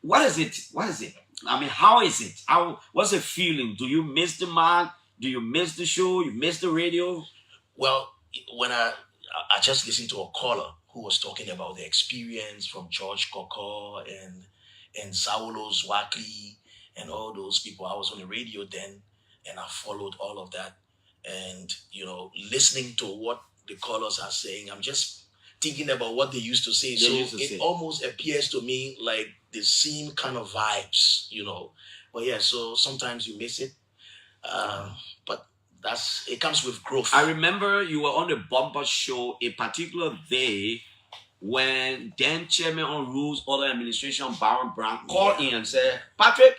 What is it? What is it? I mean, how is it? What's the feeling? Do you miss the man? Do you miss the show? You miss the radio? Well, when I just listened to a caller who was talking about the experience from George Cocker and Saulo Zwakli and all those people. I was on the radio then, and I followed all of that, and listening to what the callers are saying, I'm just thinking about what they used to say. They So used to it say. almost appears to me like the same kind of vibes. But yeah, so sometimes you miss it, but it comes with growth. I remember you were on the bumper show a particular day when then Chairman on Rules Order Administration Baron Brown called in and said, Patrick,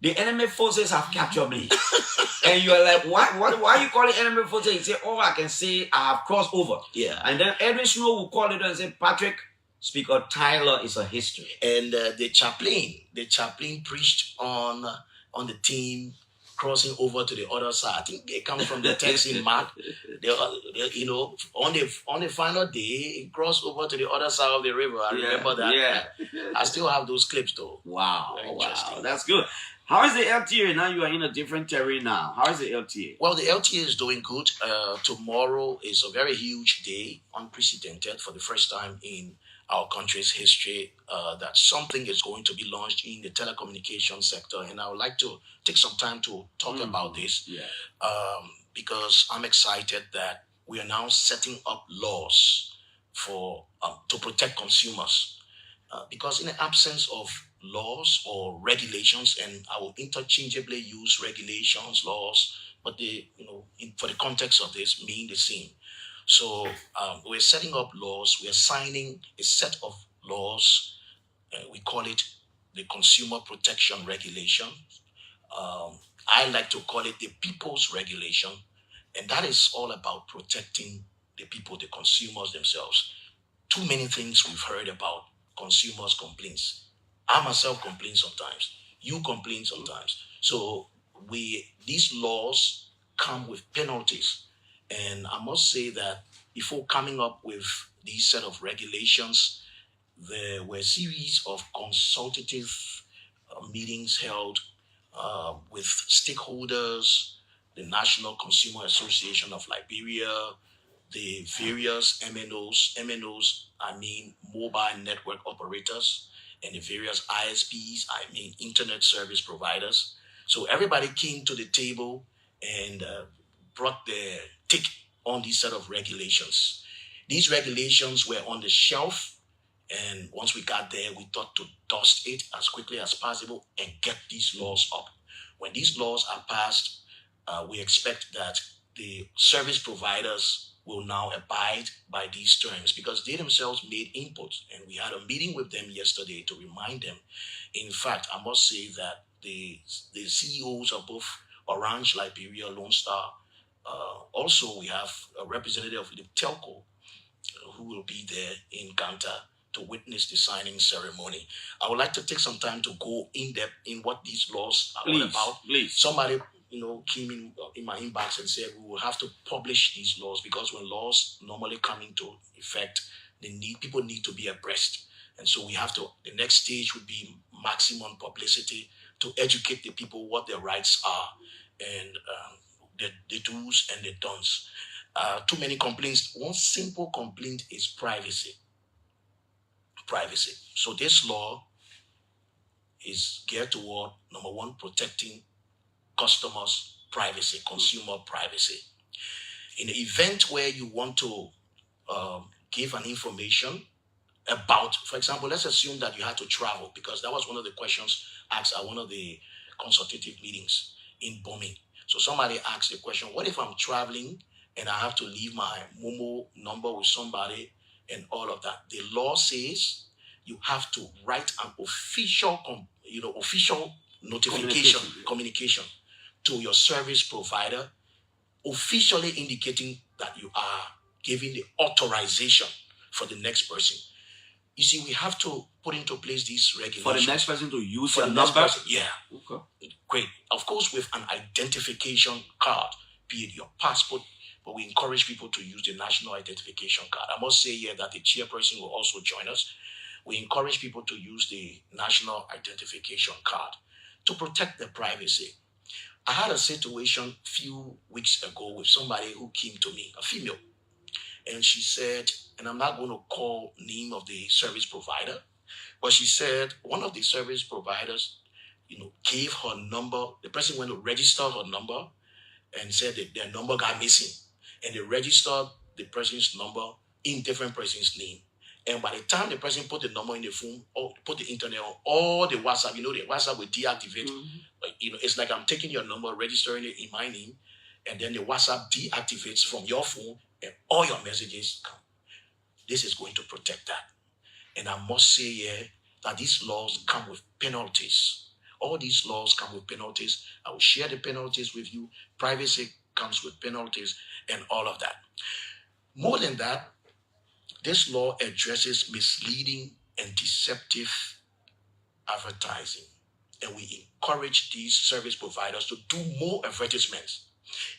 the enemy forces have captured me. And you're like, why are you calling enemy forces? He said, all I can say, I have crossed over. Yeah. And then Edwin Snow will call it and say, Patrick, Speaker Tyler is a history. And the chaplain preached on the team crossing over to the other side. I think they come from the text in Mark. On the final day, he crossed over to the other side of the river. I remember that. Yeah. I still have those clips though. Wow. That's good. How is the LTA now? You are in a different terrain now. How is the LTA? Well, the LTA is doing good. Tomorrow is a very huge day, unprecedented for the first time in our country's history, that something is going to be launched in the telecommunication sector. And I would like to take some time to talk about this, because I'm excited that we are now setting up laws to protect consumers. Because in the absence of laws or regulations, and I will interchangeably use regulations, laws, but for the context of this, mean the same. So we're setting up laws. We're signing a set of laws. We call it the Consumer Protection Regulation. I like to call it the People's Regulation. And that is all about protecting the people, the consumers themselves. Too many things we've heard about consumers' complaints. I myself complain sometimes. You complain sometimes. So these laws come with penalties. And I must say that before coming up with these set of regulations, there were a series of consultative meetings held with stakeholders, the National Consumer Association of Liberia, the various MNOs. MNOs, I mean mobile network operators, and the various ISPs, I mean internet service providers. So everybody came to the table and brought their take on these set of regulations. These regulations were on the shelf, and once we got there, we thought to dust it as quickly as possible and get these laws up. When these laws are passed, we expect that the service providers will now abide by these terms because they themselves made input, and we had a meeting with them yesterday to remind them. In fact, I must say that the CEOs of both Orange, Liberia, Lone Star, also we have a representative of the telco who will be there in Ganta to witness the signing ceremony. I would like to take some time to go in depth in what these laws are all about. Please. Somebody came in my inbox and said we will have to publish these laws because when laws normally come into effect, people need to be abreast. And so we have to, the next stage would be maximum publicity to educate the people what their rights are and the do's and the don'ts. Too many complaints. One simple complaint is privacy. Privacy. So this law is geared toward, number one, protecting customers' privacy, consumer privacy. In the event where you want to give an information about, for example, let's assume that you had to travel, because that was one of the questions asked at one of the consultative meetings in Bombing. So somebody asked the question, what if I'm traveling and I have to leave my Momo number with somebody and all of that? The law says you have to write an official notification, communication to your service provider, officially indicating that you are giving the authorization for the next person. You see, we have to put into place these regulations. For the next person to use for the the next number? person. Yeah. Okay. Great. Of course, with an identification card, be it your passport, but we encourage people to use the national identification card. I must say here that the chairperson will also join us. we encourage people to use the national identification card to protect their privacy. I had a situation few weeks ago with somebody who came to me, a female, and she said, and I'm not going to call name of the service provider, but she said one of the service providers, gave her number. The person went to register her number and said that their number got missing, and they registered the person's number in different person's name. And by the time the person put the number in the phone or put the internet on, all the WhatsApp, the WhatsApp will deactivate. It's like I'm taking your number, registering it in my name, and then the WhatsApp deactivates from your phone, and all your messages come. This is going to protect that. And I must say here that these laws come with penalties. All these laws come with penalties. I will share the penalties with you. Privacy comes with penalties and all of that. More than that, this law addresses misleading and deceptive advertising. And we encourage these service providers to do more advertisements.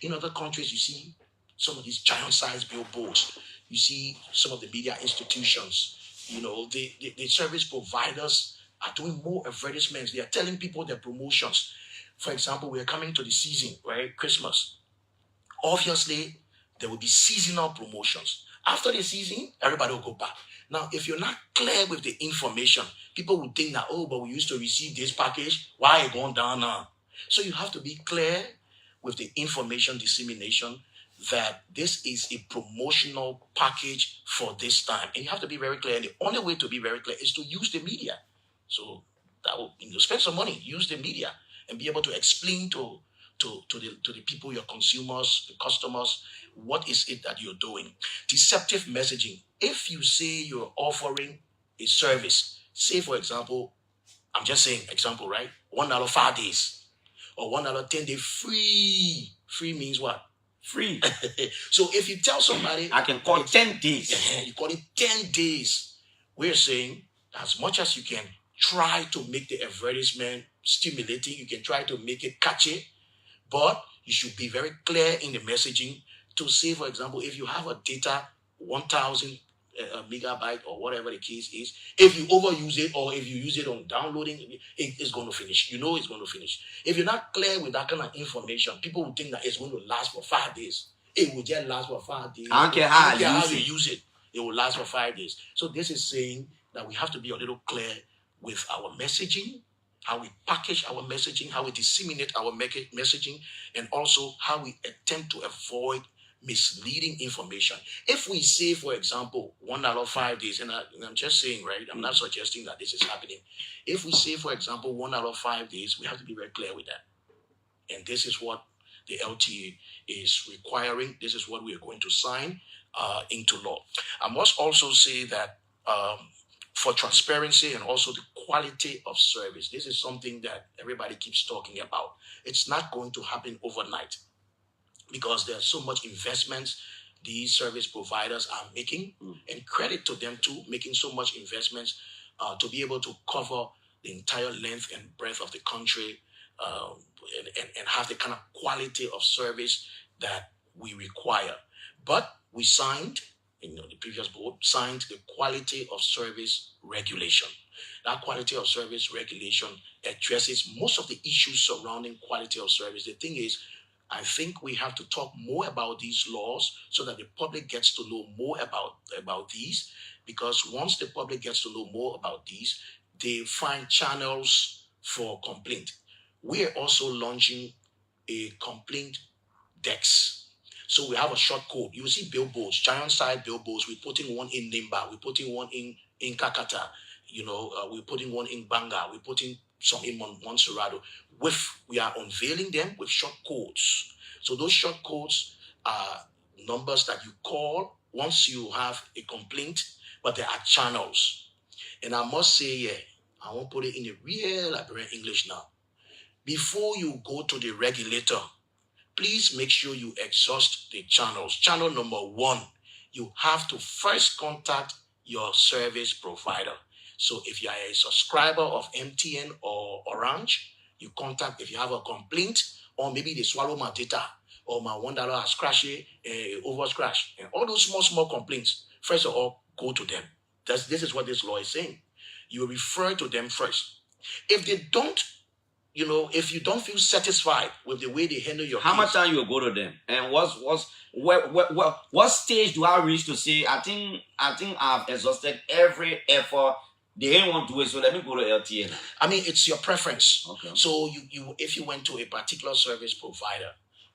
In other countries, you see some of these giant-sized billboards. You see some of the media institutions. The service providers are doing more advertisements. They are telling people their promotions. For example, we are coming to the season, right? Christmas. Obviously, there will be seasonal promotions. After the season, everybody will go back. Now, if you're not clear with the information, people will think that, but we used to receive this package. Why are you going down now? So you have to be clear with the information dissemination that this is a promotional package for this time. And you have to be very clear. And the only way to be very clear is to use the media. So that will spend some money, use the media, and be able to explain to the people, your consumers, the customers, what is it that you're doing. Deceptive messaging. If you say you're offering a service, say for example, I'm just saying example, right? $1 5 days or $1 10 day free. Free means what? Free. So if you tell somebody, I can call 10 days. You call it 10 days. We're saying as much as you can, try to make the advertisement stimulating. You can try to make it catchy, but you should be very clear in the messaging to say, for example, if you have a data 1,000 megabyte or whatever the case is, if you overuse it or if you use it on downloading, it's going to finish. It's going to finish. If you're not clear with that kind of information, people will think that it's going to last for 5 days. It will just last for 5 days. I don't care how you use it. It will last for 5 days. So this is saying that we have to be a little clear with our messaging, how we package our messaging, how we disseminate our messaging, and also how we attempt to avoid misleading information. If we say, for example, $1 5 days, and I'm just saying, right, I'm not suggesting that this is happening. If we say, for example, $1 5 days, we have to be very clear with that. And this is what the LTA is requiring. This is what we are going to sign into law. I must also say that for transparency and also the quality of service, this is something that everybody keeps talking about. It's not going to happen overnight because there's so much investments these service providers are making, and credit to them too, making so much investments to be able to cover the entire length and breadth of the country and have the kind of quality of service that we require. But we signed, the previous board signed the quality of service regulation. That quality of service regulation addresses most of the issues surrounding quality of service. The thing is, I think we have to talk more about these laws so that the public gets to know more about these, because once the public gets to know more about these, they find channels for complaint. We are also launching a complaint desk. So we have a short code. You see billboards, giant side billboards. We're putting one in Nimba. We're putting one in Kakata. We're putting one in Banga. We're putting some in Montserrado. We are unveiling them with short codes. So those short codes are numbers that you call once you have a complaint, but there are channels. And I must say, I won't put it in the real Liberian English now. Before you go to the regulator, please make sure you exhaust the channels. Channel number 1, you have to first contact your service provider. So if you are a subscriber of MTN or Orange, you contact if you have a complaint, or maybe they swallow my data, or my $1 has crashed, over crash, and all those small complaints. First of all, go to them. This is what this law is saying. You refer to them first. If they don't, if you don't feel satisfied with the way they handle your How much case, time you go to them? And what stage do I reach to say I think I've exhausted every effort. They ain't want to do it, so let me go to LTA now. I mean, it's your preference. Okay. So you if you went to a particular service provider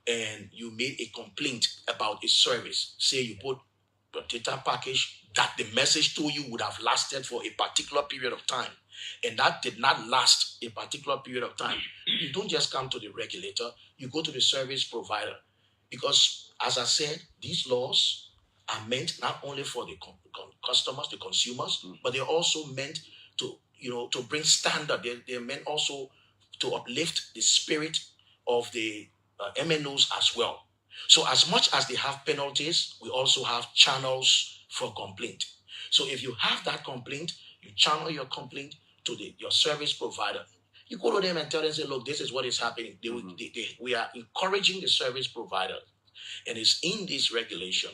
and you made a complaint about a service, say you put a data package that the message to you would have lasted for a particular period of time, and that did not last a particular period of time, you don't just come to the regulator, you go to the service provider. Because, as I said, these laws are meant not only for the customers, the consumers, but they're also meant to, to bring standard. They're meant also to uplift the spirit of the MNOs as well. So, as much as they have penalties, we also have channels for complaint. So, if you have that complaint, you channel your complaint to your service provider. You go to them and tell them, say, look, this is what is happening. We are encouraging the service provider, and it's in this regulation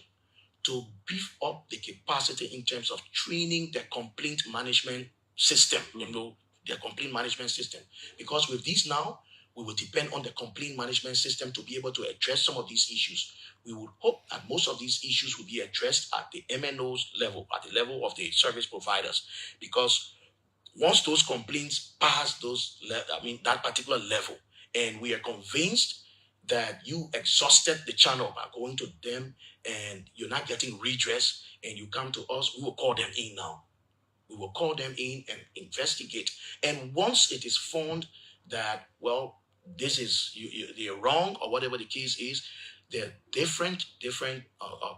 to beef up the capacity in terms of training the complaint management system, their complaint management system. Because with this now, we will depend on the complaint management system to be able to address some of these issues. We would hope that most of these issues will be addressed at the MNO's level, at the level of the service providers, because once those complaints pass that particular level, and we are convinced that you exhausted the channel by going to them and you're not getting redress, and you come to us, we will call them in now. We will call them in and investigate. And once it is found that, well, this is they're wrong, or whatever the case is, there are different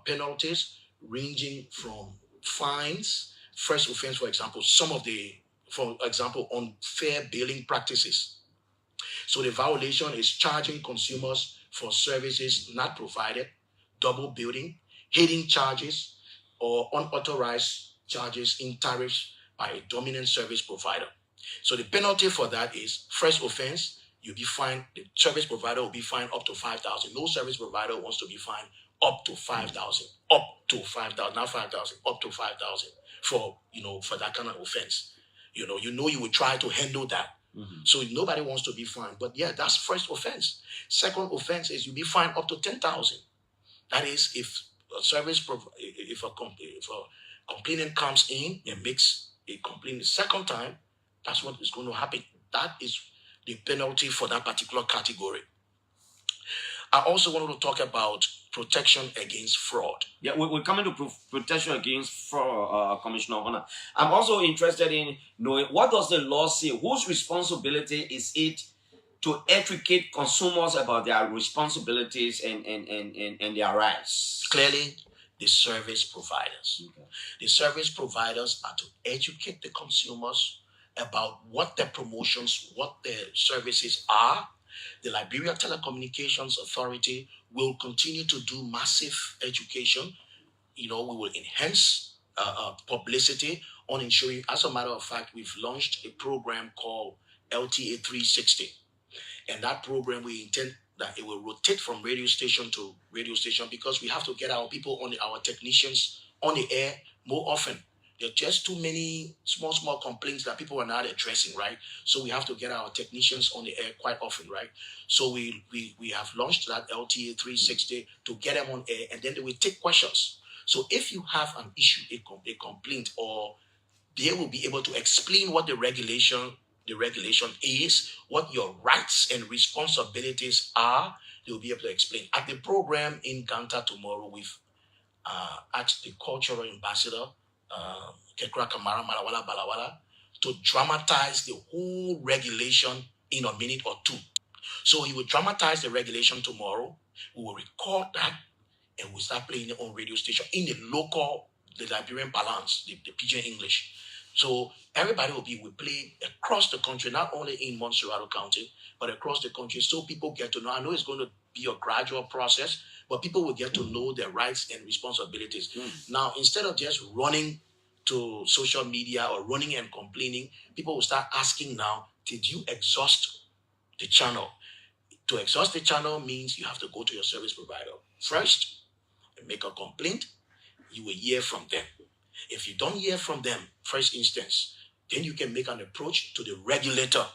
penalties ranging from fines, first offense, for example, for example, unfair billing practices. So the violation is charging consumers for services not provided, double billing, hidden charges, or unauthorized charges in tariffs by a dominant service provider. So the penalty for that is first offense, you'll be fined. The service provider will be fined up to 5,000. No service provider wants to be fined up to 5,000. Up to 5,000, not 5,000, up to 5,000 for that kind of offense. You will try to handle that. So nobody wants to be fined. But yeah, that's first offense. Second offense is you'll be fined up to 10,000. That is, if a complainant comes in and makes a complaint the second time, that's what is going to happen. That is the penalty for that particular category. I also wanted to talk about protection against fraud. Yeah, we're coming to protection against fraud, Commissioner Honnah. I'm also interested in knowing, what does the law say? Whose responsibility is it to educate consumers about their responsibilities and their rights? Clearly, the service providers. Okay. The service providers are to educate the consumers about what the promotions, what the services are. The Liberia Telecommunications Authority will continue to do massive education. We will enhance publicity on ensuring. As a matter of fact, we've launched a program called LTA 360. And that program, we intend that it will rotate from radio station to radio station, because we have to get our people our technicians on the air more often. There are just too many small complaints that people are not addressing, right? So we have to get our technicians on the air quite often, right? So we have launched that LTA 360 to get them on air, and then they will take questions. So if you have an issue, a complaint, or they will be able to explain what the regulation is, what your rights and responsibilities are. They will be able to explain. At the program in Gonpa tomorrow, we've asked the cultural ambassador, Kamara, Balawala, to dramatize the whole regulation in a minute or two. So he will dramatize the regulation tomorrow. We will record that, and we'll start playing it on radio station in the Liberian balance, the Pidgin English. So everybody will play across the country, not only in Montserrat County, but across the country, so people get to know. I know it's going to be a gradual process, but people will get to know their rights and responsibilities. Now, instead of just running to social media or running and complaining, people will start asking now, did you exhaust the channel? To exhaust the channel means you have to go to your service provider first and make a complaint. You will hear from them. If you don't hear from them, first instance, then you can make an approach to the regulator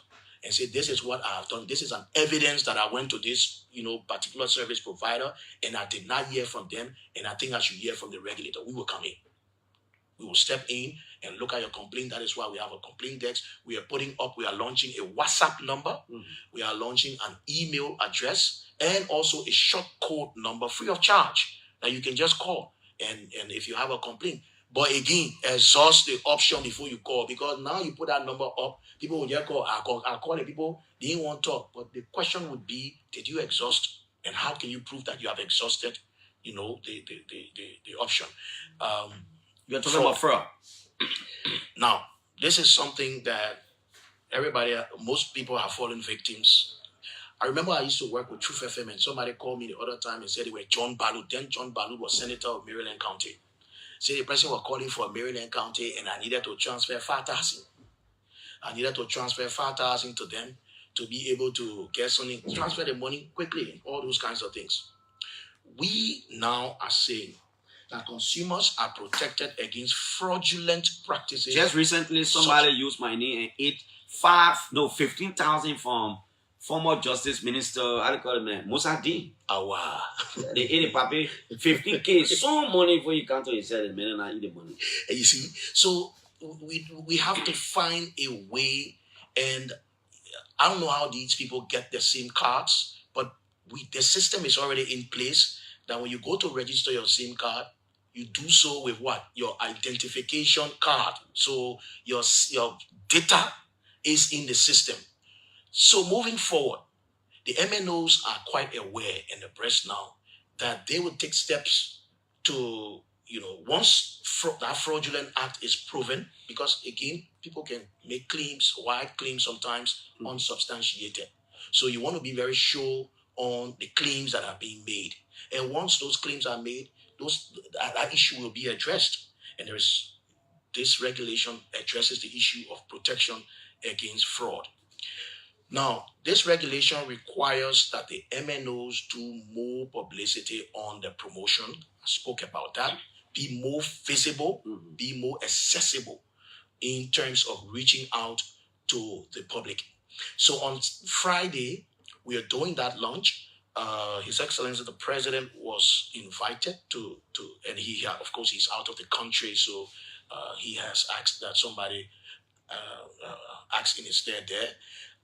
and say, this is what I have done. This is an evidence that I went to this, particular service provider and I did not hear from them. And I think I should hear from the regulator. We will come in. We will step in and look at your complaint. That is why we have a complaint desk. We are launching a WhatsApp number. We are launching an email address and also a short code number free of charge that you can just call. And if you have a complaint. But again, exhaust the option before you call, because now you put that number up, people will just call. I'll call the people, they didn't want to talk. But the question would be, did you exhaust? And how can you prove that you have exhausted, the option? You're talking about fraud. Now, this is something that most people have fallen victims. I remember I used to work with Truth FM, and somebody called me the other time and said they were John Balut. Then John Balut was Senator of Maryland County. So the person was calling for Maryland County, and I needed to transfer 5,000. I needed to transfer 5,000 to them to be able to get something, transfer the money quickly, all those kinds of things. We now are saying that consumers are protected against fraudulent practices. Just recently, somebody used my name and 15,000 from former Justice Minister, how do you call him, Musa Dean. Wow. They ate the papi, 15K, so money for you come to his head and man, I eat the money. You see, so we have to find a way, and I don't know how these people get the SIM cards, but the system is already in place that when you go to register your SIM card, you do so with what? Your identification card. So your data is in the system. So moving forward, the MNOs are quite aware and abreast now that they will take steps to, once that fraudulent act is proven, because again, people can make claims, wide claims sometimes, unsubstantiated. So you want to be very sure on the claims that are being made. And once those claims are made, that issue will be addressed. And this regulation addresses the issue of protection against fraud. Now, this regulation requires that the MNOs do more publicity on the promotion. I spoke about that. Be more visible, be more accessible in terms of reaching out to the public. So on Friday, we are doing that launch. His Excellency the President was invited to and he, of course, he's out of the country, so he has asked that somebody ask in his stead there.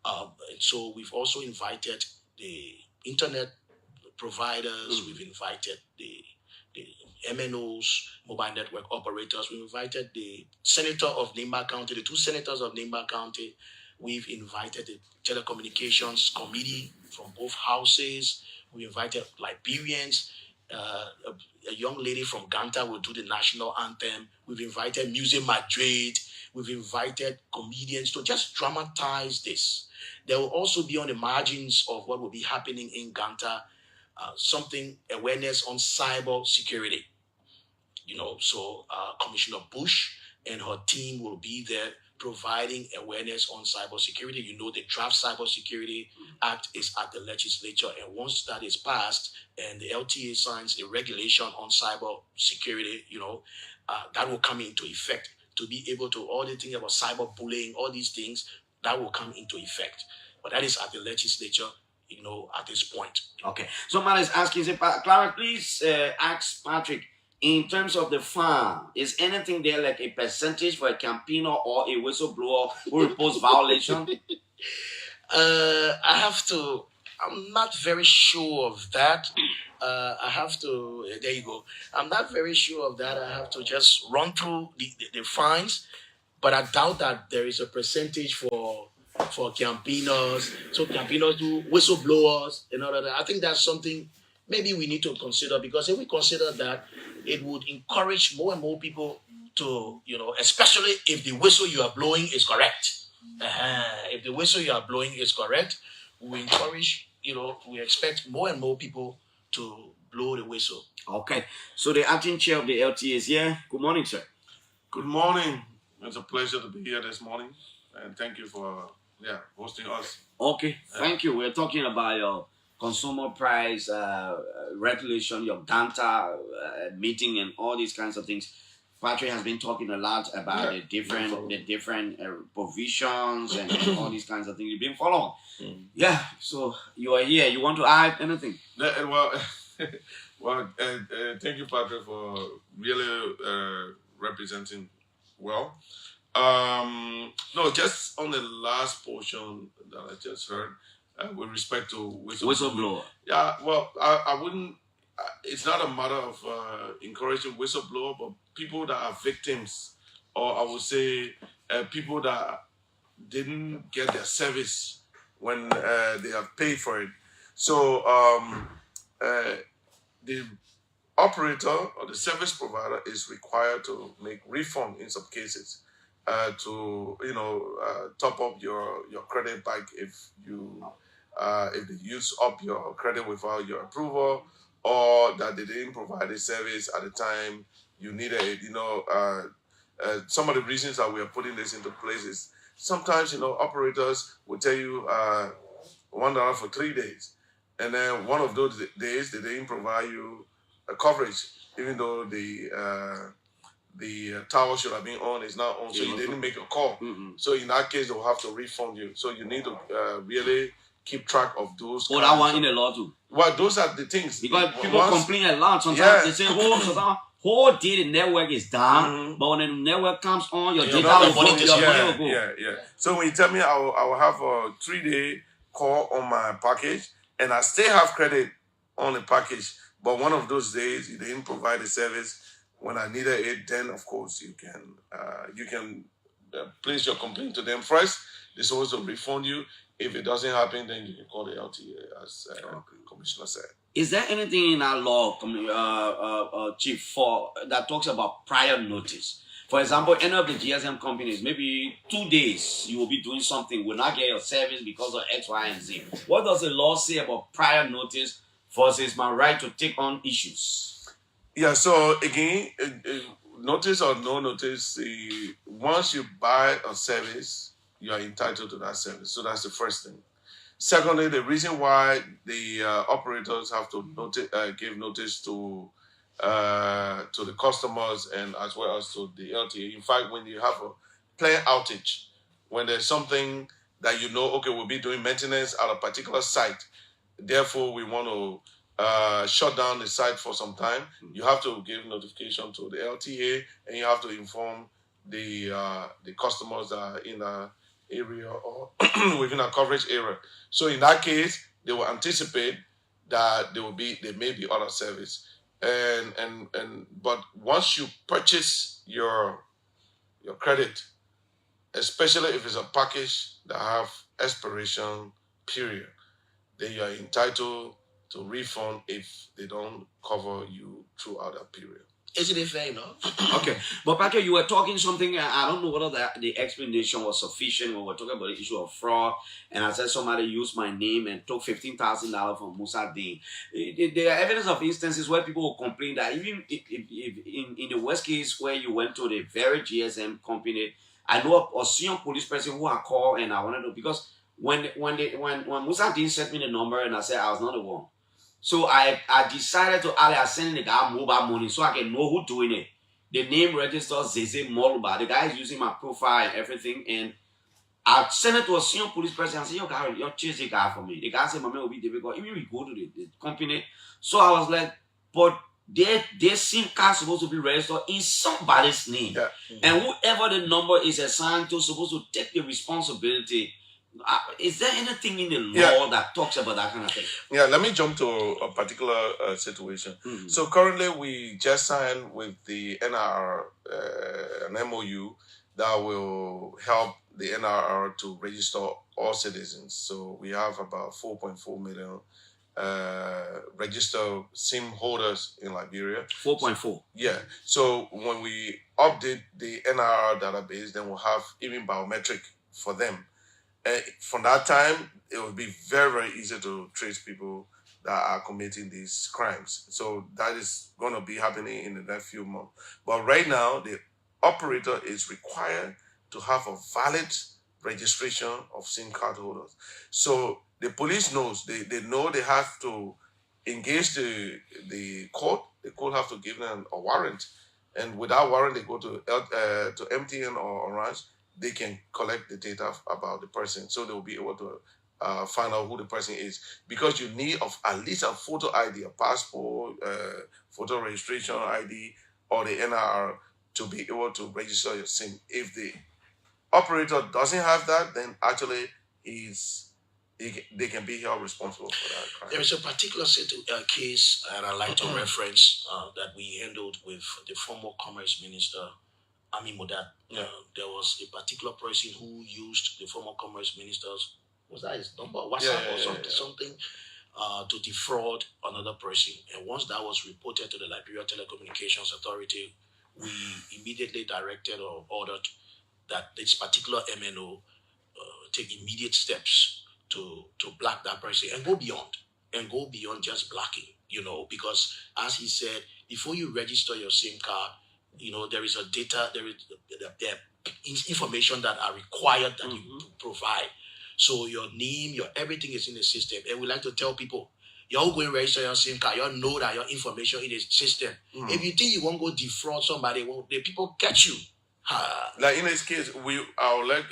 And so we've also invited the internet providers, we've invited the MNOs, mobile network operators, we've invited the senator of Nimba County, the two senators of Nimba County, we've invited the telecommunications committee from both houses, we invited Liberians, a young lady from Gonpa will do the national anthem, we've invited Music Madrid, we've invited comedians to just dramatize this. There will also be on the margins of what will be happening in Gonpa, something awareness on cyber security. So Commissioner Bush and her team will be there providing awareness on cyber security. The draft Cyber Security Act is at the legislature, and once that is passed and the LTA signs a regulation on cyber security, that will come into effect to be able to all the things about cyber bullying, all these things that will come into effect. But that is at the legislature, at this point. Okay. Somebody is asking, Clara, please ask Patrick, in terms of the farm, is anything there like a percentage for a campaigner or a whistleblower who reports violation? I'm not very sure of that. There you go. I'm not very sure of that. I have to just run through the fines, but I doubt that there is a percentage for campaigners. So campaigners do whistleblowers and all of that. I think that's something maybe we need to consider, because if we consider that, it would encourage more and more people to, especially if the whistle you are blowing is correct. If the whistle you are blowing is correct, we encourage, we expect more and more people to blow the whistle. Okay. So the acting chair of the LTA is here. Good morning, sir. Good morning. It's a pleasure to be here this morning. And thank you for hosting us. Okay. Thank you. We're talking about your consumer price regulation, your Gonpa meeting, and all these kinds of things. Patrick has been talking a lot about Yeah. the different provisions and all these kinds of things you've been following. Yeah, so you are here. You want to add anything? Well, well, thank you, Patrick, for really representing well. No, just on the last portion that I just heard, with respect to Whistleblower. Yeah, well, I wouldn't. It's not a matter of encouraging whistleblower, but people that are victims, or I would say people that didn't get their service when they have paid for it. So the operator or the service provider is required to make refund in some cases to top up your credit back if they use up your credit without your approval, or that they didn't provide a service at the time you needed it. Some of the reasons that we are putting this into place is sometimes operators will tell you $1 for 3 days, and then one of those days they didn't provide you a coverage, even though the tower should have been on is not on, so you didn't make a call. So in that case, they'll have to refund you. So you need to really keep track of those. Oh, that one in the law too. Well, those are the things. Because people complain a lot. Sometimes they say, whole day the network is down, but when the network comes on, your data will go, your money will go. Yeah. So when you tell me I will have a 3-day call on my package, and I still have credit on the package, but one of those days you didn't provide the service when I needed it, then of course you can place your complaint to them first. They're supposed to refund you. If it doesn't happen, then you can call the LTA, as Commissioner said. Is there anything in our law, Chief, that talks about prior notice? For example, any of the GSM companies, maybe 2 days you will be doing something, will not get your service because of X, Y, and Z. What does the law say about prior notice versus my right to take on issues? Yeah, so again, notice or no notice, once you buy a service, you are entitled to that service. So that's the first thing. Secondly, the reason why the operators have to give notice to the customers and as well as to the LTA. In fact, when you have a plain outage, when there's something that okay, we'll be doing maintenance at a particular site, therefore we want to shut down the site for some time, you have to give notification to the LTA, and you have to inform the customers that are in the area or within a coverage area. So in that case, they will anticipate that there may be other service. But once you purchase your credit, especially if it's a package that have expiration period, then you are entitled to refund if they don't cover you throughout that period. Isn't it fair enough? Okay, but Patrick, you were talking something, I don't know whether the explanation was sufficient when we were talking about the issue of fraud, and I said somebody used my name and took $15,000 from Musa Dean. There are evidence of instances where people will complain that even if in the worst case where you went to the very GSM company, I know a senior police person who I called and I wanted to, because when Musa Dean sent me the number and I said I was not the one. So I decided to send the guy mobile money so I can know who's doing it. The name registers Zeze Moluba. The guy is using my profile and everything. And I sent it to a senior police person and said, yo, guy, you chase the guy for me. The guy said, my man will be difficult. Even we go to the company. So I was like, but their SIM card supposed to be registered in somebody's name. Yeah. And whoever the number is assigned to supposed to take the responsibility. Is there anything in the law that talks about that kind of thing? Yeah, let me jump to a particular situation. So currently we just signed with the NRR an MOU that will help the NRR to register all citizens. So we have about 4.4 million registered SIM holders in Liberia. 4.4. Yeah. So when we update the NRR database, then we'll have even biometric for them. From that time, it will be very, very easy to trace people that are committing these crimes. So that is going to be happening in the next few months. But right now, the operator is required to have a valid registration of SIM card holders. So the police knows, they know they have to engage the court. The court have to give them a warrant and without warrant, they go to MTN or Orange. They can collect the data about the person, so they will be able to find out who the person is. Because you need of at least a photo ID, a passport, photo registration ID, or the NIR to be able to register your SIM. If the operator doesn't have that, then actually they can be held responsible for that crime. There is a particular case, and I like to reference that we handled with the former Commerce Minister, Ami Modat. There was a particular person who used the former Commerce Minister's, was that his number, WhatsApp or something, to defraud another person. And once that was reported to the Liberia Telecommunications Authority, we immediately directed or ordered that this particular MNO take immediate steps to block that person and go beyond just blocking, because as he said, before you register your SIM card, there is there is information that are required that you provide. So your name, your everything is in the system. And we like to tell people, you're going to register your SIM card, you know that your information in the system. If you think you won't go defraud somebody, the people catch you. Like in this case, I would like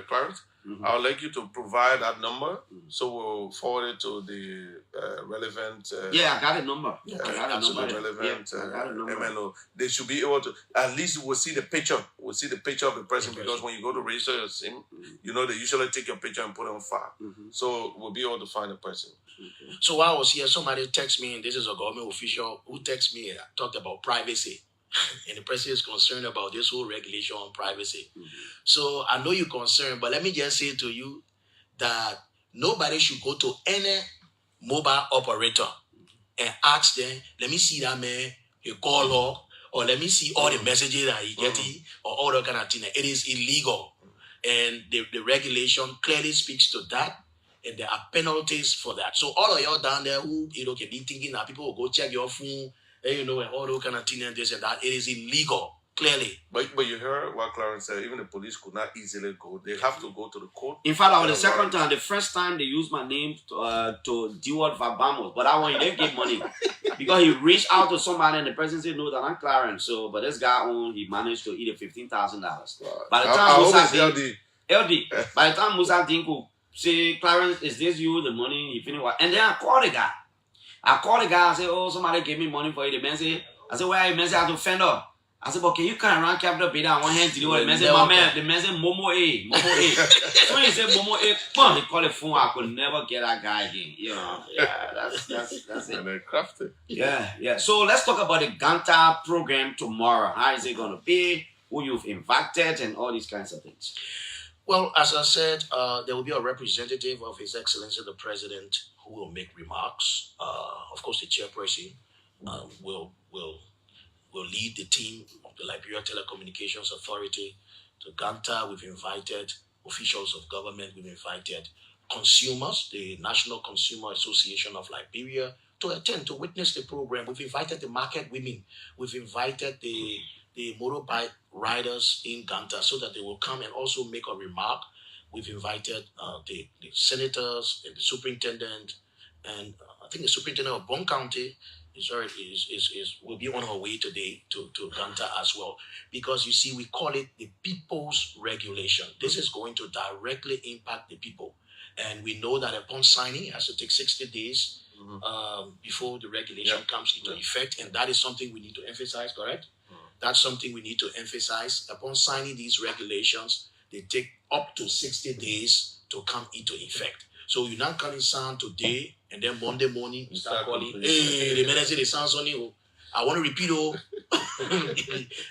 Clarence, I would like you to provide that number, so we'll forward it to the relevant. I got a number. I got a number. Relevant number. MNO. They should be able to. At least we'll see the picture. We'll see the picture of the person, because when you go to register your SIM, they usually take your picture and put it on file. So we'll be able to find the person. So while I was here, somebody texted me, and this is a government official who texted me and talked about privacy. And the president is concerned about this whole regulation on privacy. So I know you're concerned, but let me just say to you that nobody should go to any mobile operator and ask them, let me see that man, he call up, or let me see all the messages that he getting, or all that kind of thing. It is illegal. And the regulation clearly speaks to that. And there are penalties for that. So all of y'all down there who can be thinking that people will go check your phone, and all those kind of things and this and that, it is illegal, clearly. But you heard what Clarence said. Even the police could not easily go. They have to go to the court. In fact, I was the second time. The first time they used my name to deal with Vabamos, but that one he didn't give money because he reached out to somebody and the person said no, that I'm Clarence. So, but this guy he managed to eat $15,000. By the time LD, by the time Musa Dinko say, Clarence, is this you? The money he finished, and then I called the guy. I said, oh, somebody gave me money for it. The man said, I said, where are you? The man said, I have to fend up. I said, but can you come around capital pay on one hand to do it? The man said, my man, the man said, Momo A. So when he said Momo A, boom, he called the phone. I could never get that guy again. That's it. And they crafted. Yeah. So let's talk about the Gonpa program tomorrow. How is it going to be? Who you've invited and all these kinds of things. Well, as I said, there will be a representative of His Excellency the President who will make remarks. Of course, the chairperson will lead the team of the Liberia Telecommunications Authority to Gonpa. We've invited officials of government. We've invited consumers, the National Consumer Association of Liberia, to attend, to witness the program. We've invited the market women. We've invited the motorbike riders in Gonpa so that they will come and also make a remark. We've invited the senators and the superintendent, and I think the superintendent of Bon County will be on her way today to Gonpa as well, because you see, we call it the people's regulation. This is going to directly impact the people, and we know that upon signing, it has to take 60 days before the regulation comes into effect, and that is something we need to emphasize, correct? That's something we need to emphasize. Upon signing these regulations, they take up to 60 days to come into effect. So you're not calling sound today, and then Monday morning you start calling, hey, the manager, the sound's on you. I want to repeat,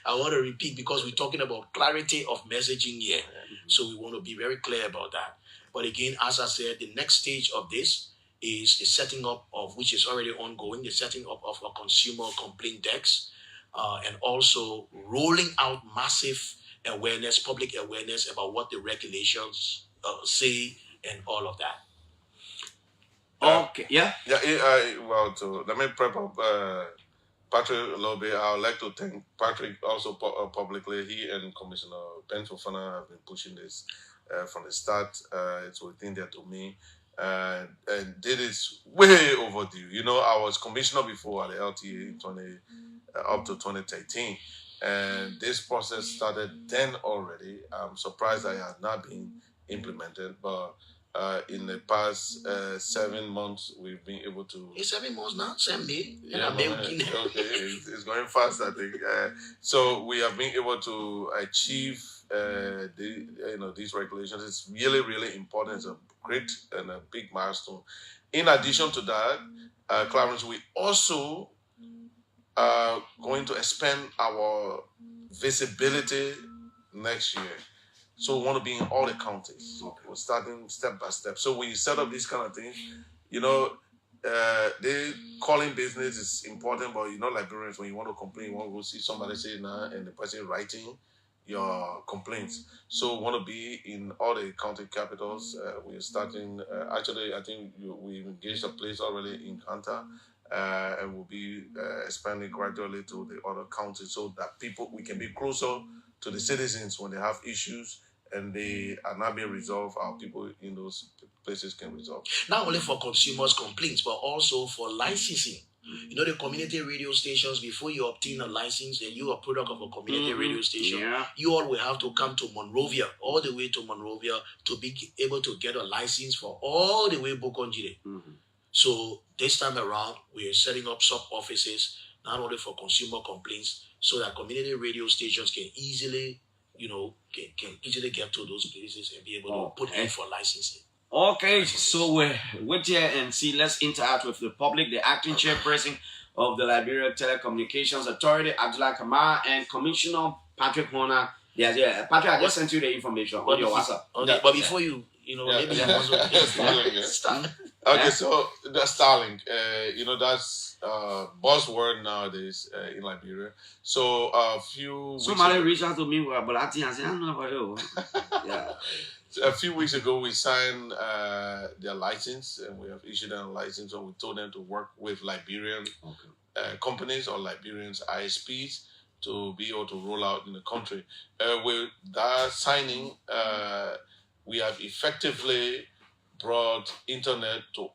I want to repeat, because we're talking about clarity of messaging here. So we want to be very clear about that. But again, as I said, the next stage of this is the setting up of, which is already ongoing, the setting up of a consumer complaint desk, and also rolling out massive awareness, public awareness about what the regulations say and all of that. Okay, yeah. Let me prep up Patrick a little bit. I would like to thank Patrick also publicly. He and Commissioner Ben Fofana have been pushing this from the start. It's within their domain. And this is way overdue. I was commissioner before at the LTA up to 2013. And this process started then already. I'm surprised that it has not been implemented, but in the past 7 months, we've been able to. It's 7 months now, same May. Yeah, okay, it's going fast, I think. So we have been able to achieve these regulations. It's really, really important. It's a great and a big milestone. In addition to that, Clarence, we also are going to expand our visibility next year. So we want to be in all the counties. We're starting step by step. So when you set up these kind of things, they calling business is important, but Liberians, when you want to complain, you want to go see somebody say nah, and the person writing your complaints. So we want to be in all the county capitals. We're starting. Actually, I think we engaged a place already in Gonpa, and we'll be expanding gradually to the other counties so that we can be closer to the citizens when they have issues and they are not being resolved. Our people in those places can resolve. Not only for consumers' complaints, but also for licensing. The community radio stations, before you obtain a license and you are a product of a community radio station, you all will have to come to Monrovia, all the way to Monrovia, to be able to get a license for all the way Bokonjire. So this time around, we are setting up sub-offices, not only for consumer complaints, so that community radio stations can easily, can easily get to those places and be able to put in for licensing. Okay, so we're here and see, let's interact with the public. The acting chairperson of the Liberia Telecommunications Authority, Abdullah Kamara, and Commissioner Patrick Honnah. Yeah. Patrick, I just sent you the information on your WhatsApp. Okay, but before you, maybe start. Okay, so the Starlink, that's buzzword nowadays in Liberia. So a few. Somebody reached out to me, but I think I said I don't know about it. Yeah. A few weeks ago, we signed their license, and we have issued them a license, and we told them to work with Liberian companies or Liberians ISPs to be able to roll out in the country. With that signing, we have effectively brought internet to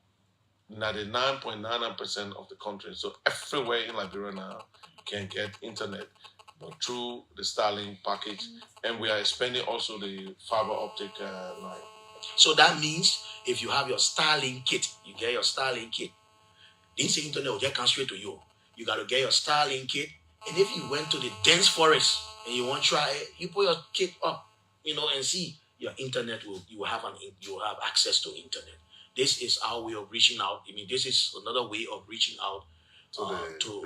99.99% of the country. So everywhere in Liberia now can get internet, but through the Starlink package, and we are expanding also the fiber optic line. So that means if you have your Starlink kit, you get your Starlink kit. This internet will just come straight to you. You got to get your Starlink kit, and if you went to the dense forest and you want to try it, you put your kit up, and see your internet you will have access to internet. This is our way of reaching out. This is another way of reaching out to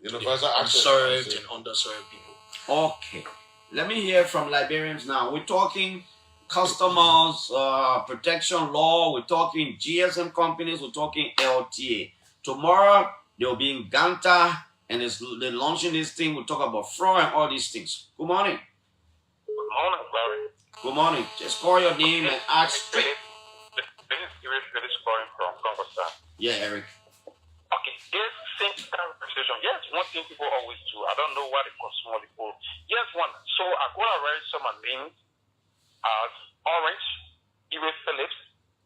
the unserved and underserved people. Okay, let me hear from Liberians now. We're talking customers, protection law. We're talking GSM companies. We're talking LTA. Tomorrow they'll be in Gonpa, and they're launching this thing. We'll talk about fraud and all these things. Good morning. Good morning, Larry. Good morning. Just call your name and ask straight. This is Eric calling from Gonpa. Yeah, Eric. Okay, this same conversation. Yes, one thing people always do. I don't know why the consumer people. Yes, one. So I go and register my name as Orange, Iwe Phillips,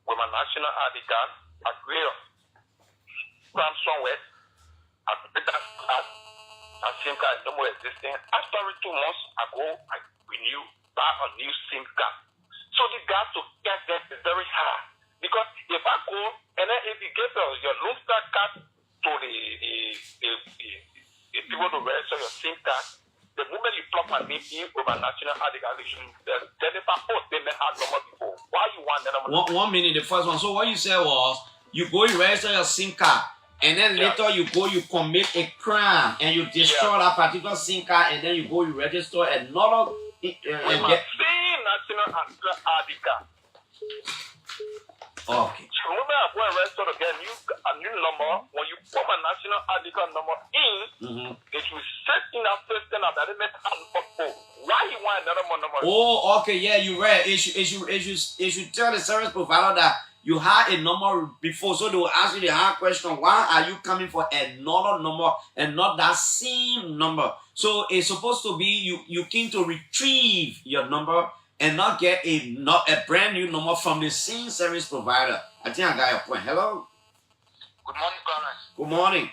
with my national ID card. I create a from somewhere. I put that as SIM card no more existing. After 2 months, I renew buy a new SIM card. So the gas to get that is very hard. Because if I go and then if you get your Lone Star card to the people to register your SIM card, the moment you plug my name in with my national ID card, then if I post them, they have number before. Why you want that number? 1 minute, the first one. So what you said was, you go, you register your SIM card, and then later you go, you commit a crime, and you destroy that particular SIM card, and then you go, you register another. With my same national ID card. Okay. So when I go and register again, a new number, when you put my national ID card number in, it will set in that system that they make why you want another number? Oh, okay, yeah, you're right. It should tell the service provider that you had a number before, so they will ask you the hard question: why are you coming for another number and not that same number? So it's supposed to be you came to retrieve your number and not get a brand new number from the same service provider. I think I got your point. Hello. Good morning, Clarence. Good morning.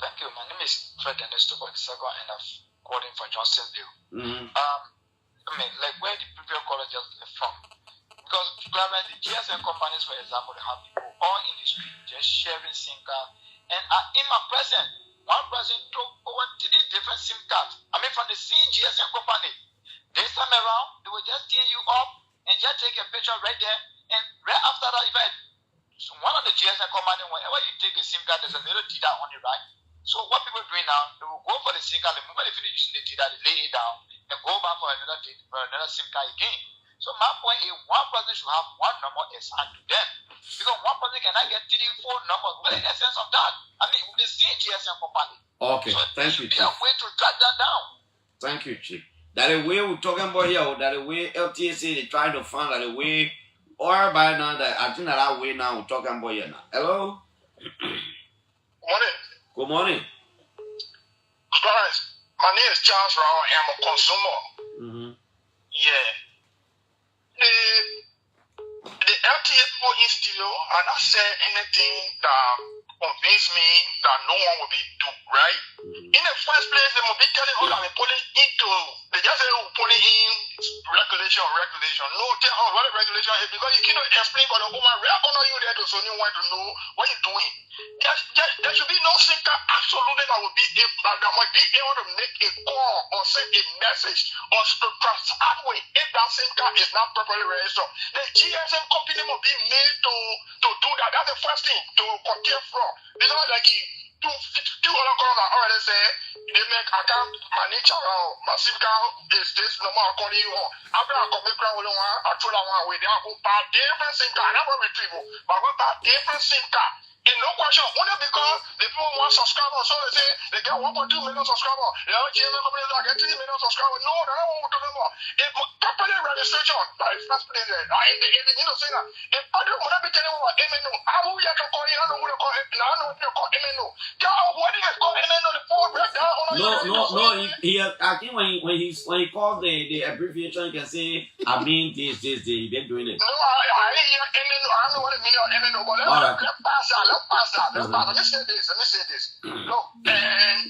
Thank you. My name is Fred Ernesto Bagisako, and I've calling from Johnsonville. Mm-hmm. I mean, like where the previous caller just left from. Because the GSM companies, for example, they have people all in the street just sharing SIM card. And in my present, one person took over 3 different SIM cards. I mean, from the same GSM company. This time around, they will just tear you up and just take a picture right there. And right after that event, one of the GSM company, whenever you take a SIM card, there's a little data on it, right? So what people are doing now, they will go for the SIM card. The moment they finish using the data, they lay it down and go back for another SIM card again. So my point is, one person should have one number assigned to them. Because one person cannot get 3, 4 numbers. What is the essence of that? I mean, with the same GSM company. Okay, so thank you, Chief. Chief. There should be a way to track that down. Thank you, Chief. That the way we're talking about here, that the way LTSA they trying to find that the way, or by now that I think that way now we're talking about here now. Hello. Morning. Good morning. Clarence, my name is Charles Rao. I'm a consumer. Mm-hmm. Yeah. The LTA people in studio are not saying anything that convince me that no one will be duped, right? In the first place, they will be telling us that we're putting into, they just say we're putting in regulation. No, tell us what the regulation is because you cannot explain for the woman, where are you there to so you want to know what you're doing. There should be no single absolutely that will be able to make a call or send a message or to transact with if that single is not properly registered. The GSM company must be made to do that. That's the first thing to contain fraud. Because like two other calls are already said they make account manager my SIM card is this number I'm calling you on. After I commit crime with one, I told one way they are go buy different SIM card, not retrieval, but I go buy different SIM card. And no question, only because the people want subscribers, so they say they get 1.2 million subscribers. The other GSM companies are getting 3 million subscribers. No, that's not what we're talking about. If properly registration, that is first place there. You know, say that. If I don't want to be telling about MNO, I will have to call you. I don't want to call it. I don't want to call MNO. What is it called MNO? The phone breakdown. No. He I think when he calls the abbreviation, he can say, I mean this. He been doing it. No, I ain't hear MNO. I don't know what it means MNO, but let's pass that. Let me say this. Look, and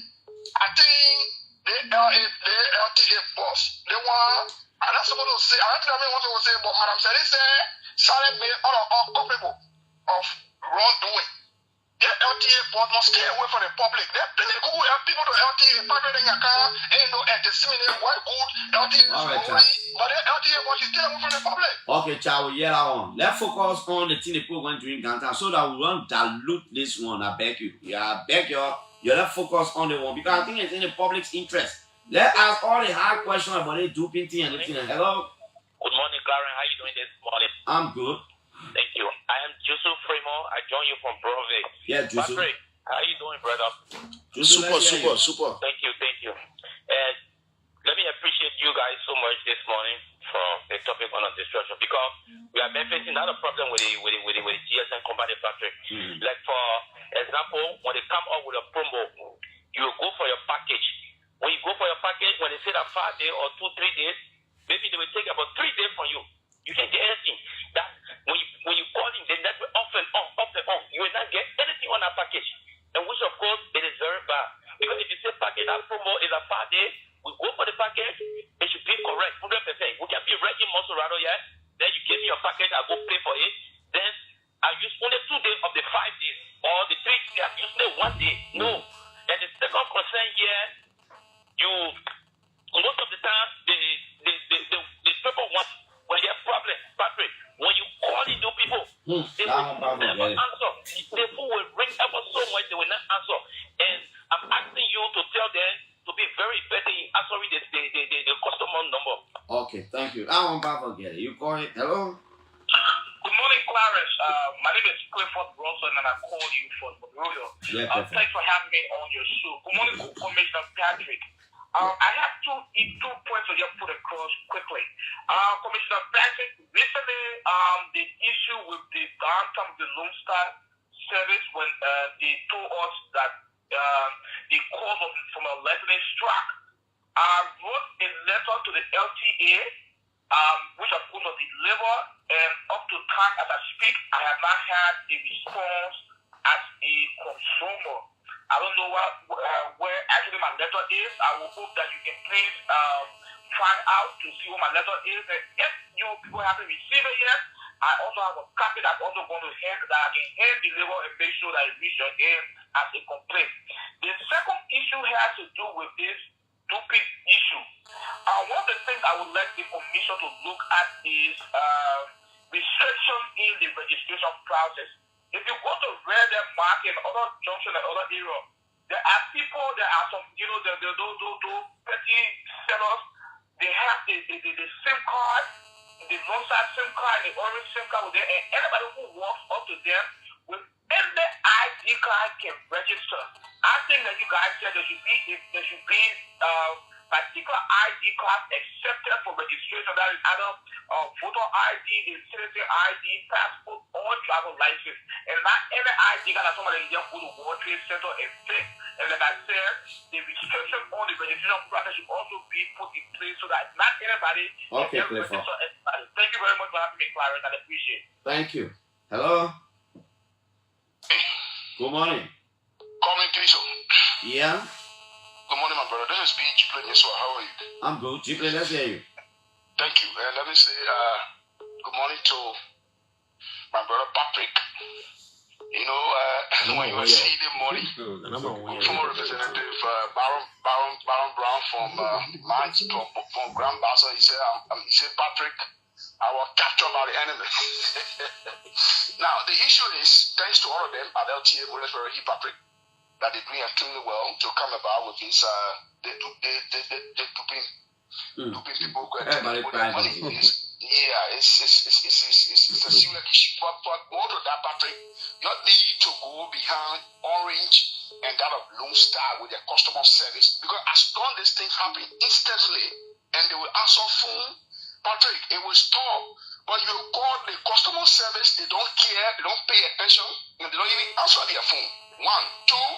I think the LTA boss, they want, I'm not supposed to say, I don't think I want to say, but Madam Sally said, silent me all culpable of wrongdoing. The LTA boss must stay away from the public. They go help people to LTA, partner in your car, ain't no disseminate what good LTA is going, but the LTA boss is stay away from the public. Okay, child, yeah, that one. Let's focus on the thing the people going to in Ghana so that we won't dilute this one. I beg you. Yeah, I beg you. Let's focus on the one because I think it's in the public's interest. Let's ask all the hard questions about the duping thing and the thing. Hello. Good morning, Karen. How are you doing this morning? I'm good. Thank you. I am Joseph Fremont. I join you from Brove. Yeah, Joseph. Patrick, how are you doing, brother? Super. Thank you. And let me appreciate you guys so much this morning for the topic on destruction because we have been facing another problem with the GSM company, Patrick. Mm-hmm. Like for example, when they come up with a promo, you go for your package. When you go for your package, when they say that 5 days or 2-3 days, maybe they will take about 3 days from you. You can't get anything. That when you call in, the network off and on, you will not get anything on that package. And which of course it is very bad. Because if you say package, that promo is a 5 days, we go for the package, it should be correct, 100%. We can be ready Monserrato, yeah? Then you give me your package, I go pay for it. Then I use only 2 days of the 5 days. Or the 3 days, I use only 1 day. No. And the second concern here, most of the time, the people want, when they have problems, Patrick, when you call into people, they will never answer. The fool will ring ever so much, they will not answer. And I'm asking you to tell them to be very better in answering the customer number. Okay, thank you. I won't forget it. You call it. Hello? Good morning, Clarence. My name is Clifford Bronson, and I call you from Royal. Thanks for having me on your show. Good morning, Commissioner Patrick. I have two points to just put across quickly. Commissioner Patrick, recently the issue with the downtime of the Lone Star service when they told us that the cause of from a lightning struck. I wrote a letter to the LTA, which of course was delivered, and up to time as I speak, I have not had a response as a consumer. I don't know where actually my letter is. I will hope that you can please find out to see what my letter is. And if you people haven't received it yet, I also have a copy that's also going to hand that I can hand deliver and make sure that it reaches your ear as a complaint. The second issue has to do with this stupid issue. One of the things I would like the commission to look at is restriction in the registration process. If you go to Red Dead Market and other junction and other area, there are people, there are some, those petty sellers, they have the SIM card, the non-side SIM card, the orange SIM card with them, and anybody who walks up to them with any ID card can register. I think that you guys said there should be particular ID cards accepted for registration. That is either voter ID, the citizen ID, passport, or driver license. And not every ID card that somebody can just go to World Trade Center and fix. And like I said, the restriction on the registration process should also be put in place so that not anybody can register anybody. Thank you very much for having me, Clarence. I appreciate it. Thank you. Hello. Good morning. Coming, Kiso. Yeah. Good morning, my brother. This is B. Jiplin. How are you? I'm good. Jiplin, let's hear you. Thank you. And let me say good morning to my brother Patrick. You know, when you see the morning, former representative Baron Brown from Grand Bassa, he said, Patrick, I was captured by the enemy. Now, the issue is, thanks to all of them at LTA, Patrick, that they doing extremely well to come about with this, they duping people who are taking money. Yeah, it's a serious issue. But more to that, Patrick, you need to go behind Orange and that of Lone Star with their customer service. Because as long as these things happen instantly and they will answer phone, Patrick, it will stop. But you call the customer service, they don't care, they don't pay attention, and they don't even answer their phone. One. Two,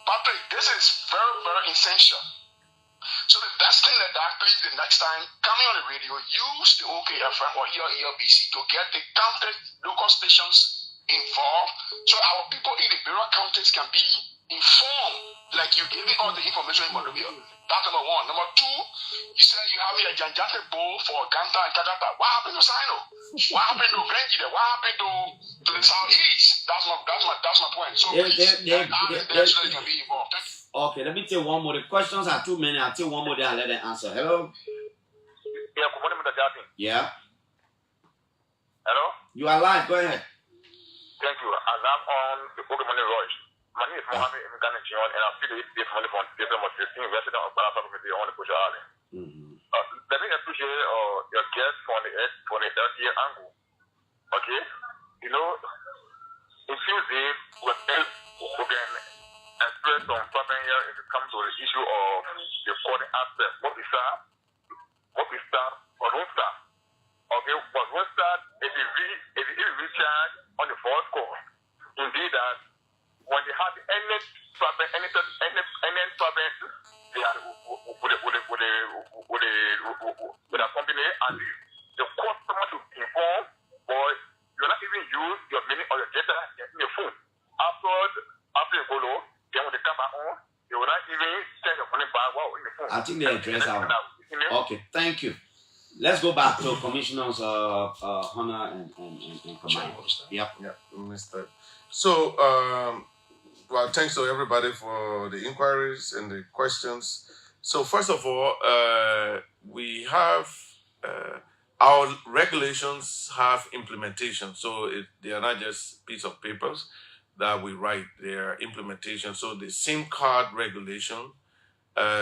Patrick, this is very, very essential. So the best thing that please the next time, coming on the radio, use the OKFM or ERBC to get the county local stations involved so our people in the various counties can be informed, like you giving all the information in Monrovia. That's number one. Number two, you said you have a gigantic bowl for Ganta and Kagata. What happened to Sino? What happened to Grenji? What happened to the southeast? That's my point. So they can be involved. Thank you. Okay, let me take one more. The questions are too many. I'll take one more, then I'll let them answer. Hello? Yeah, good morning, Mr. Jatin. Yeah? Hello? You are live. Go ahead. Thank you. I'm on the Good Morning Royce. My name is Mohammed Imgane Chion, and I'm still the APS money from December 15, resident of Balasa Committee on the Pusha Island. Let me appreciate your guest for the LTA angle. Okay? You know, in Tuesday, we can express some problem here if it comes to the issue of the coding aspect. What we start or don't start. Okay, but when start, if it recharge on the fourth core, indeed that when they have any problem, they are with a company and the customer to inform, or you're not even use your money or your data in your phone. After you go low, then when they come back on, they will not even send your money back in the phone. I think they address that one. Okay, thank you. Let's go back to Commissioners Honnah and Kamara. Yep. Mr. So, well, thanks to everybody for the inquiries and the questions. So, first of all, we have our regulations have implementation. So, they are not just piece of papers that we write, they are implementation. So, the SIM card regulation,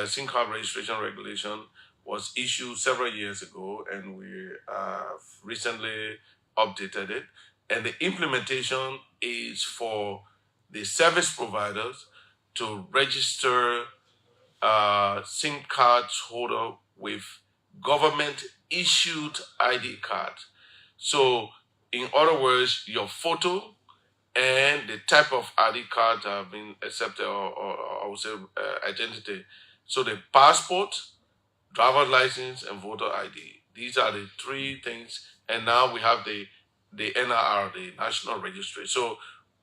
SIM card registration regulation was issued several years ago, and we have recently updated it. And the implementation is for the service providers to register SIM cards holder with government-issued ID cards. So, in other words, your photo and the type of ID card have been accepted, or I would say identity. So, the passport, driver's license, and voter ID. These are the three things. And now we have the NRR, the National Registry. So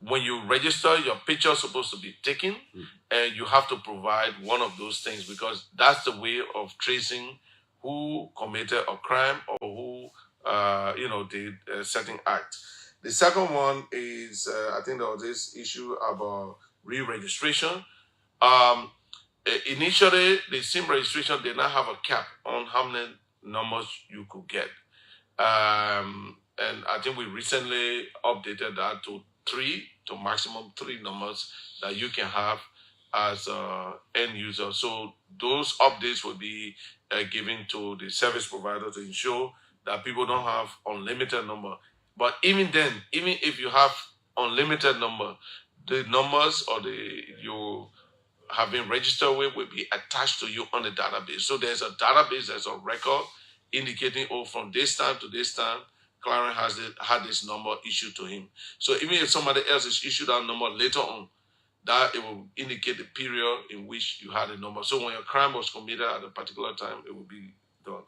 when you register, your picture is supposed to be taken, and you have to provide one of those things because that's the way of tracing who committed a crime or who did a certain act. The second one is I think there was this issue about re-registration. Um, Initially, the SIM registration did not have a cap on how many numbers you could get. And I think we recently updated that to maximum three numbers that you can have as an end user. So those updates will be given to the service provider to ensure that people don't have unlimited number. But even then, even if you have unlimited number, the numbers or the you have been registered with will be attached to you on the database. So there's a database, there's a record indicating, oh, from this time to this time, Clarence had this number issued to him. So even if somebody else is issued that number later on, that it will indicate the period in which you had a number. So when your crime was committed at a particular time, it will be done.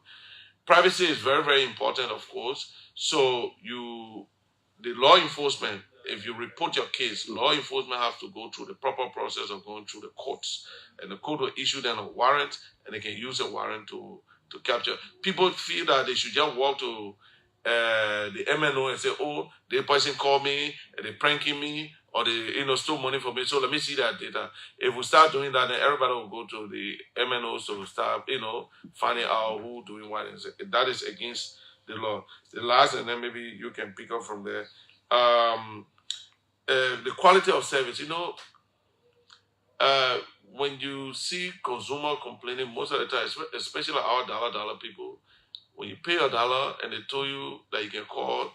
Privacy is very, very important, of course. So the law enforcement, if you report your case, law enforcement have to go through the proper process of going through the courts. And the court will issue them a warrant, and they can use a warrant to capture. People feel that they should just walk to the MNO and say, oh, the person called me, and they pranking me, or they stole money from me, so let me see that data. If we start doing that, then everybody will go to the MNOs to start, finding out who doing what. That is against the law. The last, and then maybe you can pick up from there. The quality of service, when you see consumer complaining most of the time, especially our dollar people, when you pay $1 and they told you that you can call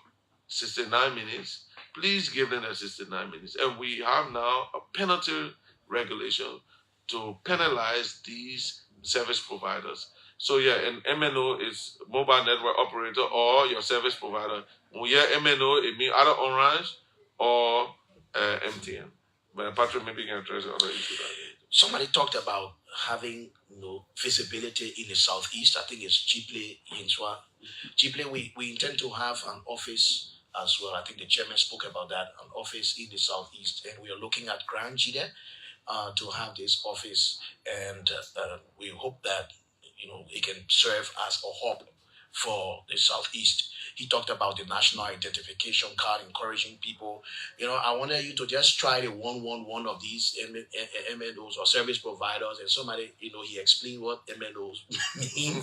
69 minutes, please give them that 69 minutes. And we have now a penalty regulation to penalize these service providers. So yeah, and MNO is mobile network operator or your service provider. When you hear MNO, it means either Orange or MTN. But Patrick, maybe you can address the other issue. Somebody talked about having visibility in the southeast. I think it's Chipley Yinswa. Chipley, we intend to have an office as well. I think the chairman spoke about that, an office in the southeast, and we are looking at Grand Jide to have this office, and we hope that it can serve as a hub for the southeast. He talked about the national identification card, encouraging people. I wanted you to just try the 111 of these MNOs or service providers, and somebody, he explained what MNOs mean.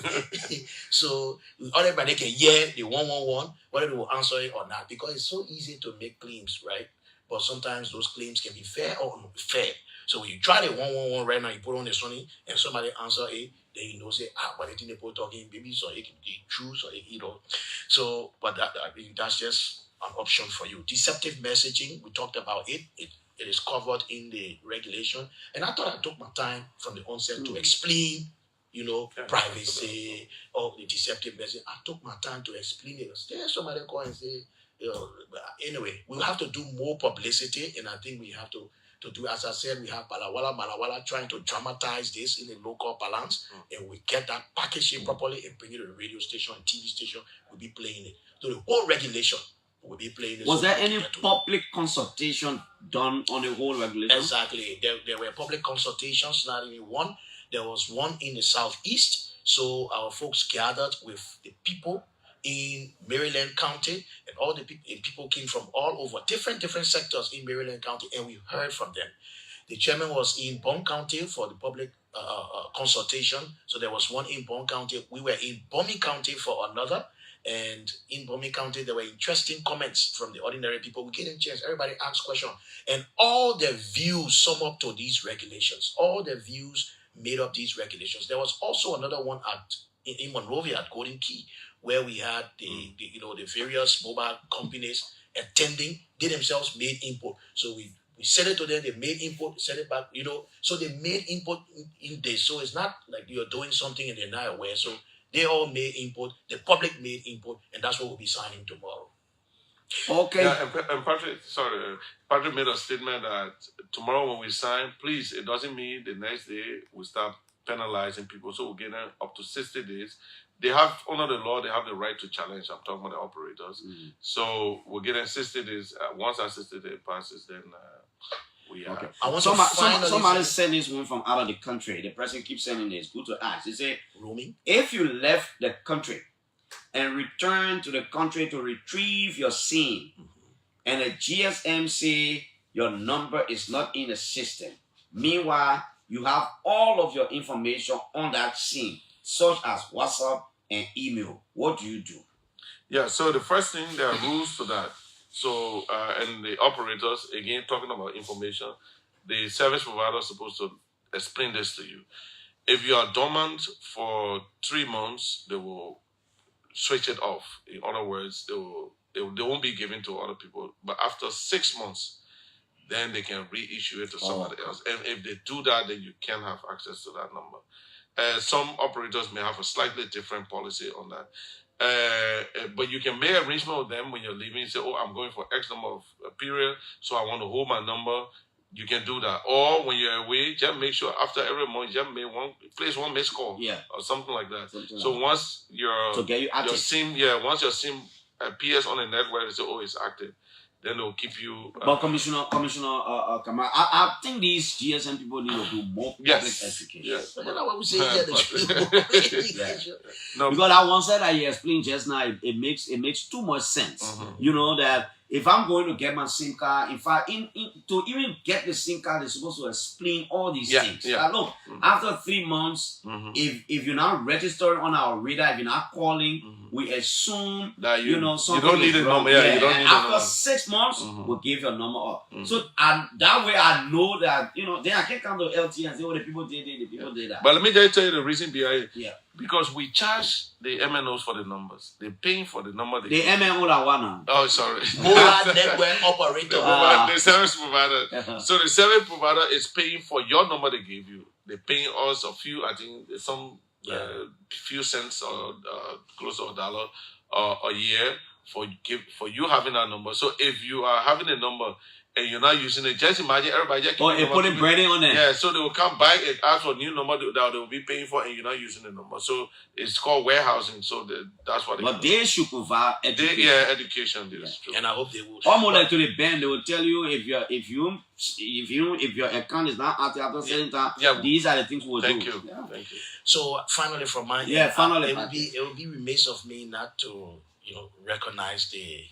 So everybody can hear the 111, whether they will answer it or not, because it's so easy to make claims, right? But sometimes those claims can be fair or unfair. So when you try the 111 right now, you put on the Sony, and somebody answer it, then say, but the thing they put talking, maybe so it can be true, so So, but I mean, that's just an option for you. Deceptive messaging, we talked about it. It is covered in the regulation, and I thought I took my time from the onset to explain, privacy or the deceptive messaging. I took my time to explain it. There's somebody call and say, anyway, we'll have to do more publicity, and I think we have to do, as I said, we have Malawala trying to dramatize this in the local balance, and we get that packaging properly and bring it to the radio station and TV station. We'll be playing it. So the whole regulation will be playing it. Was there any public consultation done on the whole regulation? Exactly. There were public consultations, not only one. There was one in the southeast. So our folks gathered with the people in Maryland County, and all the people came from all over different sectors in Maryland County, and we heard from them. The chairman was in Bond County for the public consultation, so there was one in Bond County. We were in Bomi County for another, and in Bomi County there were interesting comments from the ordinary people. We get a chance, everybody asked questions, and all the views sum up to these regulations. All the views made up these regulations. There was also another one in Monrovia at Golden Key, where we had the various mobile companies attending. They themselves made input. So we sent it to them, they made input, sent it back, so they made input in this. So it's not like you're doing something and they're not aware. So they all made input, the public made input, and that's what we'll be signing tomorrow. Okay. Yeah, and Patrick made a statement that tomorrow when we sign, please, it doesn't mean the next day we start penalizing people. So we're getting up to 60 days. they have, under the law, they have the right to challenge. I'm talking about the operators. So we're getting 60 days. Once our 60 days passes, then we are. Okay. I want Somebody sent this one from out of the country. The person keeps sending this. Good to ask. They say, roaming. if you left the country and returned to the country to retrieve your SIM, and the GSM say your number is not in the system, meanwhile, you have all of your information on that SIM, such as WhatsApp and email. What do you do? Yeah, so the first thing, there are rules to that. So, and the operators, again, talking about information, the service provider is supposed to explain this to you. If you are dormant for 3 months, they will switch it off. In other words, they won't be given to other people. But after 6 months, then they can reissue it to somebody else. And if they do that, then you can have access to that number. Some operators may have a slightly different policy on that. But you can make arrangement with them when you're leaving. Say, oh, I'm going for X number of period, so I want to hold my number. You can do that. Or when you're away, just make sure after every month, just place one missed call. Yeah. Or something like that. So once to get you active. your SIM, once your SIM appears on the network, they say, oh, it's active. Then they'll keep you. But Commissioner Kamara, I think these GSM people need to do more public education. Yes. But you know what we say here, No, Because that one side that you explained just now, it makes too much sense. You know that if I'm going to get my SIM card, in fact, to even get the SIM card, they're supposed to explain all these things. Look, after 3 months, if you're not registering on our radar, if you're not calling, we assume that you know something you don't need is a wrong. number. Yeah, you don't need a after number. 6 months, we'll give your number up. So that way I know that, you know, then I can't come to LT and say, oh, the people did it, the people did that. But let me just tell you the reason behind it. Yeah. Because we charge the MNOs for the numbers. They're paying for the number. The MNO that one now. Oh, sorry. mobile network operator. The service provider. So the service provider is paying for your number they gave you. They're paying us a few, I think, some few cents or close to $1 a year for you having that number. So if you are having a number and you're not using it, just imagine everybody just putting branding on it. Yeah, so they will come back and ask for a new number that they will be paying for, and you're not using the number. So it's called warehousing. So that's what. But they should provide education. Education. Yes, true. And I hope they will. Almost like to the bank, they will tell you if your account is not active after certain time, these are the things we'll do. Thank you. Thank you. So finally, from my end, it would be remiss of me not to recognize the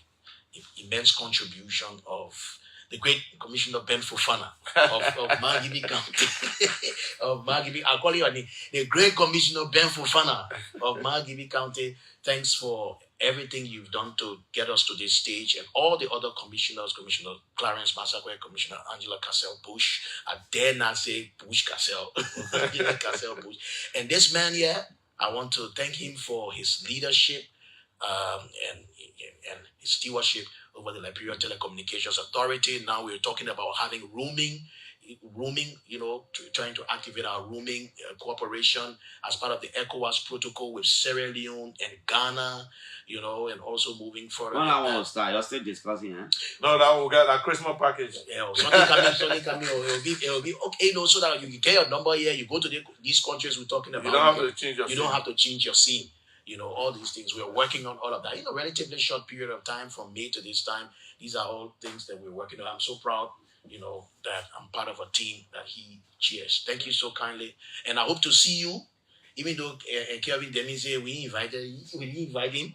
immense contribution of the great Commissioner Ben Fofana of Margibi County. I'll call you the great Commissioner Ben Fofana of Margibi County. Thanks for everything you've done to get us to this stage, and all the other commissioners, Commissioner Clarence Masakwe, Commissioner Angela Cassell-Bush. I dare not say Bush Cassell. Angela Cassell-Bush. And this man here, I want to thank him for his leadership and his stewardship over the Liberia Telecommunications Authority. Now we're talking about having roaming, trying to activate our roaming cooperation as part of the ECOWAS protocol with Sierra Leone and Ghana, and also moving forward. When I want to start, you're still discussing, huh? No, that will get a Christmas package. Yeah, something coming. It'll be okay, so that you can get your number here. You go to these countries we're talking about. You don't have to change your SIM. You don't have to change your SIM. All these things. We're working on all of that. Relatively short period of time from May to this time. These are all things that we're working on. I'm so proud, that I'm part of a team that he chairs. Thank you so kindly. And I hope to see you, even though Kelvin Demi say we invited him, but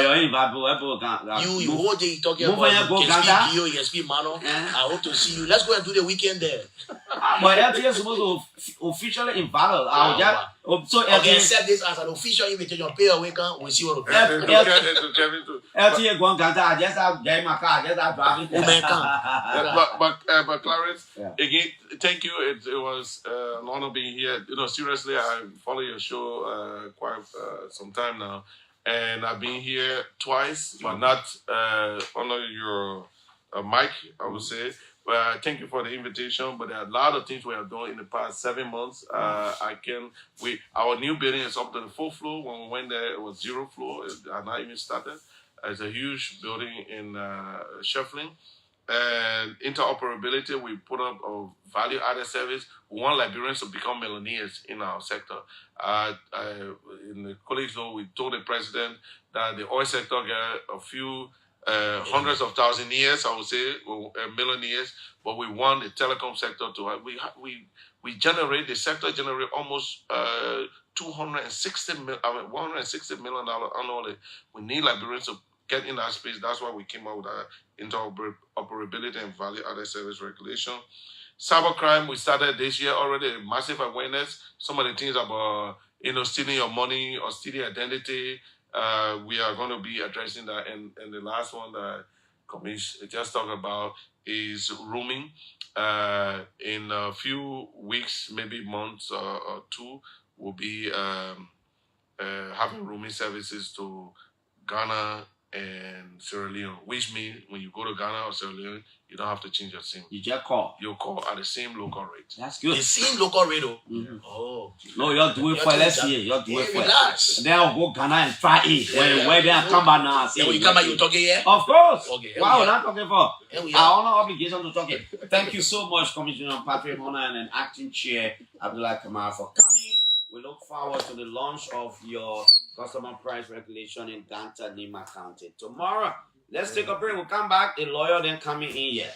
you're invited. You whole day talking about you can speak Gio, you can speak Mano. I hope to see you. Let's go and do the weekend there. But LT is supposed to officially invite us. Okay, accept this as an official invitation. Pay away, we'll see what LT going Ganta. I just have get my car. I just have driving. But Clarence, again, thank you. It was an honor being here. Seriously, I follow your show quite some time now, and I've been here twice, but not under your mic, I would say. Thank you for the invitation, but there are a lot of things we have done in the past 7 months. Our new building is up to the 4th floor. When we went there, it was 0 floor. It had not even started. It's a huge building in Sheffling. and interoperability. We put up a value-added service. We want Liberians to become millionaires in our sector. In the colleagues, though, we told the president that the oil sector get a few hundreds of thousand years, I would say, millionaires, but we want the telecom sector to we generate, the sector generate almost $160 million annually. We need Liberians to get in that space. That's why we came out with that interoperability and value-added service regulation. Cybercrime, we started this year already, massive awareness. Some of the things about stealing your money or stealing identity, we are going to be addressing that. And the last one that Commission just talked about is roaming. In a few weeks, maybe months or two, we'll be having roaming services to Ghana and Sierra Leone, which means when you go to Ghana or Sierra Leone, you don't have to change your SIM. You just call. You call at the same local rate. That's good. The same local radio. Mhm. Oh. No, you'll do it for let's see. You'll do it for relax. Then I'll go Ghana and try it. Where they are come back now. Yeah, when you come back, you talking here? Of course. Okay. Wow, we're not talking for. Here we Our are. honor obligation to talk it. Thank you so much, Commissioner Patrick Honnah and Acting Chair Abdullah Kamara, for coming. We look forward to the launch of your customer price regulation in Gonpa, Nimba County tomorrow. Let's take a break. We'll come back. A lawyer then coming in here.